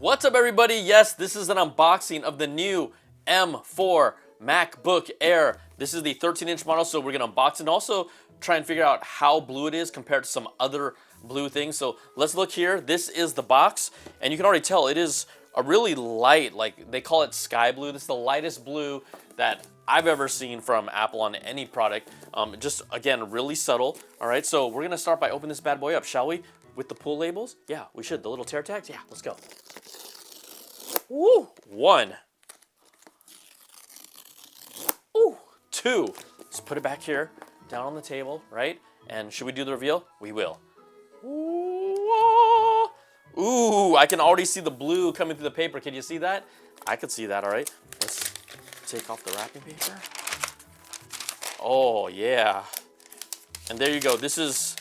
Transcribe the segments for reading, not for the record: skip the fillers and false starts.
What's up, everybody? Yes, this is an unboxing of the new M4 MacBook Air. This is the 13-inch model, so we're gonna unbox it and also try and figure out how blue it is compared to some other blue things. So let's look here. This is the box, and you can already tell it is a really light, like they call it sky blue. This is the lightest blue that I've ever seen from Apple on any product. Just, again, really subtle. All right, so we're gonna start by opening this bad boy up, shall we? With the pull labels? Yeah, we should. The little tear tags? Yeah, let's go. Woo! 1. Ooh, 2. Let's put it back here, down on the table, right? And should we do the reveal? We will. Ooh, I can already see the blue coming through the paper. Can you see that? I could see that, all right. Let's take off the wrapping paper. Oh, yeah. And there you go. This is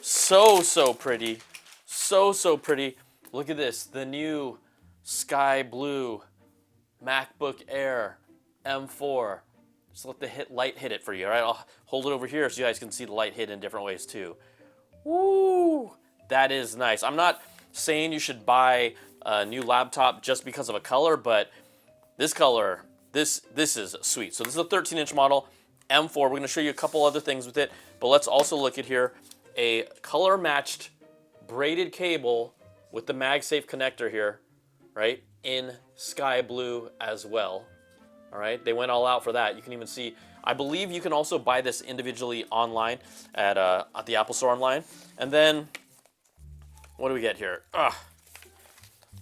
so pretty. So pretty. Look at this. The new sky blue MacBook Air M4. Just let the light hit it for you, all right? I'll hold it over here so you guys can see the light hit in different ways too. Woo! That is nice. I'm not saying you should buy a new laptop just because of a color, but this color, this is sweet. So this is a 13-inch model, M4. We're gonna show you a couple other things with it, but let's also look at here, a color-matched braided cable with the MagSafe connector here, right? In sky blue as well. All right, they went all out for that. You can even see, I believe you can also buy this individually online at the Apple Store online. And then, what do we get here?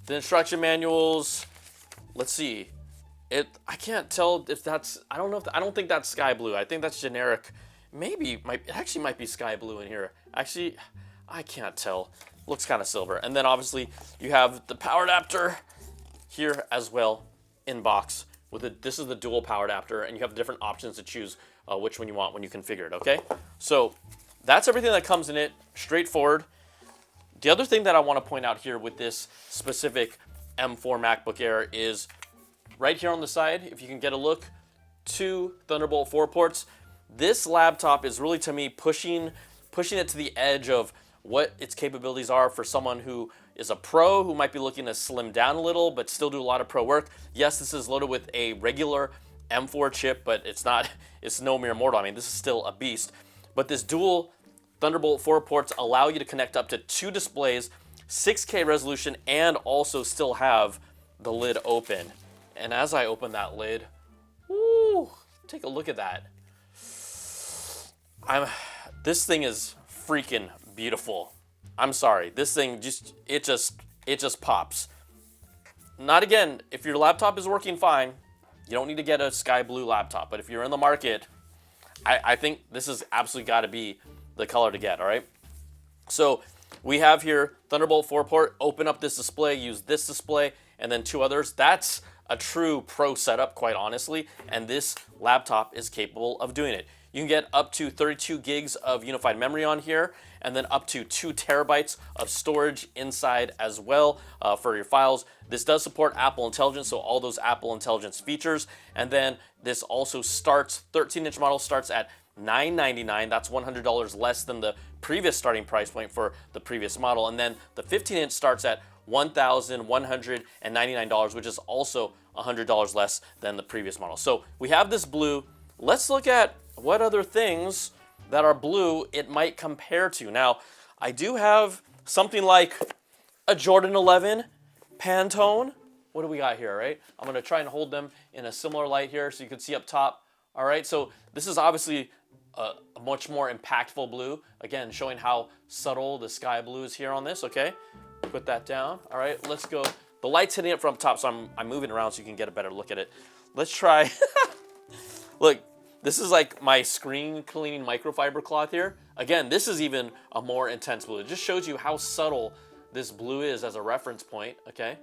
The instruction manuals. Let's see. I can't tell if that's, I don't know if, I don't think that's sky blue. I think that's generic. Maybe, it actually might be sky blue in here. Actually, I can't tell. Looks kind of silver. And then obviously you have the power adapter here as well in box. This is the dual power adapter, and you have different options to choose which one you want when you configure it, okay? So that's everything that comes in it, straightforward. The other thing that I want to point out here with this specific M4 MacBook Air is right here on the side, if you can get a look, 2 Thunderbolt 4 ports. This laptop is really, to me, pushing it to the edge of what its capabilities are for someone who is a pro who might be looking to slim down a little but still do a lot of pro work. Yes, this is loaded with a regular M4 chip, but it's no mere mortal. I mean, this is still a beast. But this dual Thunderbolt 4 ports allow you to connect up to 2 displays, 6K resolution, and also still have the lid open. And as I open that lid, woo, take a look at that. This thing is freaking beautiful. I'm sorry, this thing it just pops. Not again, if your laptop is working fine, you don't need to get a sky blue laptop, but if you're in the market, I think this has absolutely got to be the color to get, all right? So we have here Thunderbolt 4 port, open up this display, use this display, and then 2 others. That's a true pro setup, quite honestly, and this laptop is capable of doing it. You can get up to 32 gigs of unified memory on here, and then up to 2 terabytes of storage inside as well for your files. This does support Apple Intelligence, so all those Apple Intelligence features. And then this also starts, 13-inch model starts at $999. That's $100 less than the previous starting price point for the previous model. And then the 15-inch starts at $1,199, which is also $100 less than the previous model. So we have this blue. Let's look at what other things that are blue it might compare to. Now, I do have something like a Jordan 11 Pantone. What do we got here, right? I'm gonna try and hold them in a similar light here so you can see up top. All right, so this is obviously a much more impactful blue. Again, showing how subtle the sky blue is here on this, okay? Put that down. All right, let's go. The light's hitting it from top, so I'm moving around so you can get a better look at it. Let's try. Look, this is like my screen cleaning microfiber cloth here. Again, this is even a more intense blue. It just shows you how subtle this blue is as a reference point, okay?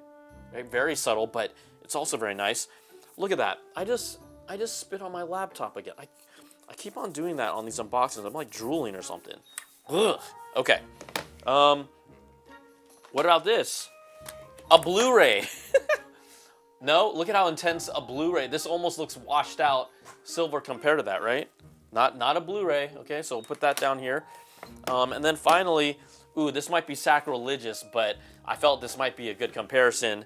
Very subtle, but it's also very nice. Look at that. I just spit on my laptop again. I keep on doing that on these unboxings. I'm like drooling or something. Ugh. Okay. What about this? A Blu-ray. No, look at how intense a Blu-ray. This almost looks washed out silver compared to that, right? Not a Blu-ray, okay? So we'll put that down here. And then finally, ooh, this might be sacrilegious, but I felt this might be a good comparison.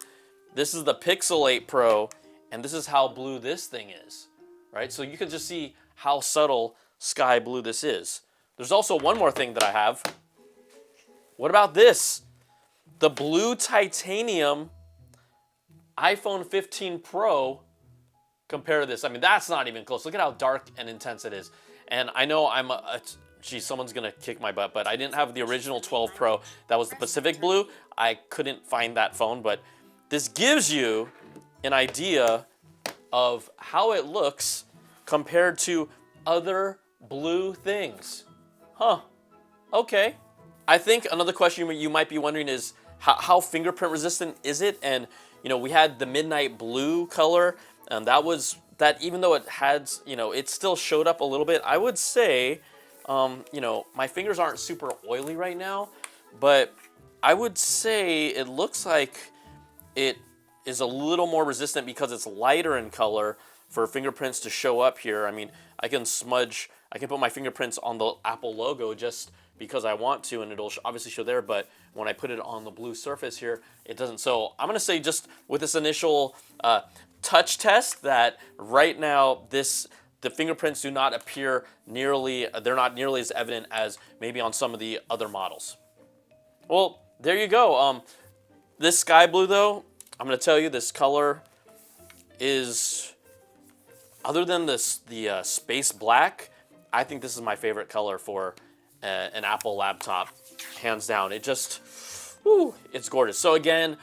This is the Pixel 8 Pro, and this is how blue this thing is, right? So you can just see how subtle sky blue this is. There's also one more thing that I have. What about this? The blue titanium iPhone 15 Pro. Compare to this. I mean, that's not even close. Look at how dark and intense it is. And I know I'm geez, someone's gonna kick my butt, but I didn't have the original 12 Pro. That was the Pacific Blue. I couldn't find that phone, but this gives you an idea of how it looks compared to other blue things. Huh, okay. I think another question you might be wondering is how fingerprint resistant is it? And you know, we had the midnight blue color, and that even though it had, you know, it still showed up a little bit. I would say, you know, my fingers aren't super oily right now, but I would say it looks like it is a little more resistant because it's lighter in color for fingerprints to show up here. I mean, I can put my fingerprints on the Apple logo just because I want to, and it'll obviously show there, but when I put it on the blue surface here, it doesn't. So I'm gonna say, just with this initial touch test, that right now the fingerprints do not appear they're not nearly as evident as maybe on some of the other models. Well, there you go. This sky blue though, I'm gonna tell you, this color is, other than the space black, I think this is my favorite color for an Apple laptop, hands down. It just, whew, it's gorgeous. So again,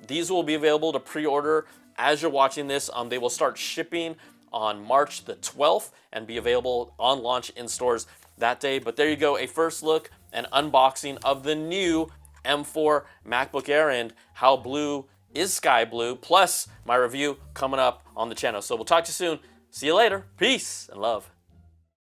these will be available to pre-order as you're watching this. They will start shipping on March the 12th and be available on launch in stores that day. But there you go, a first look and unboxing of the new M4 MacBook Air and how blue is sky blue, plus my review coming up on the channel. So we'll talk to you soon. See you later. Peace and love.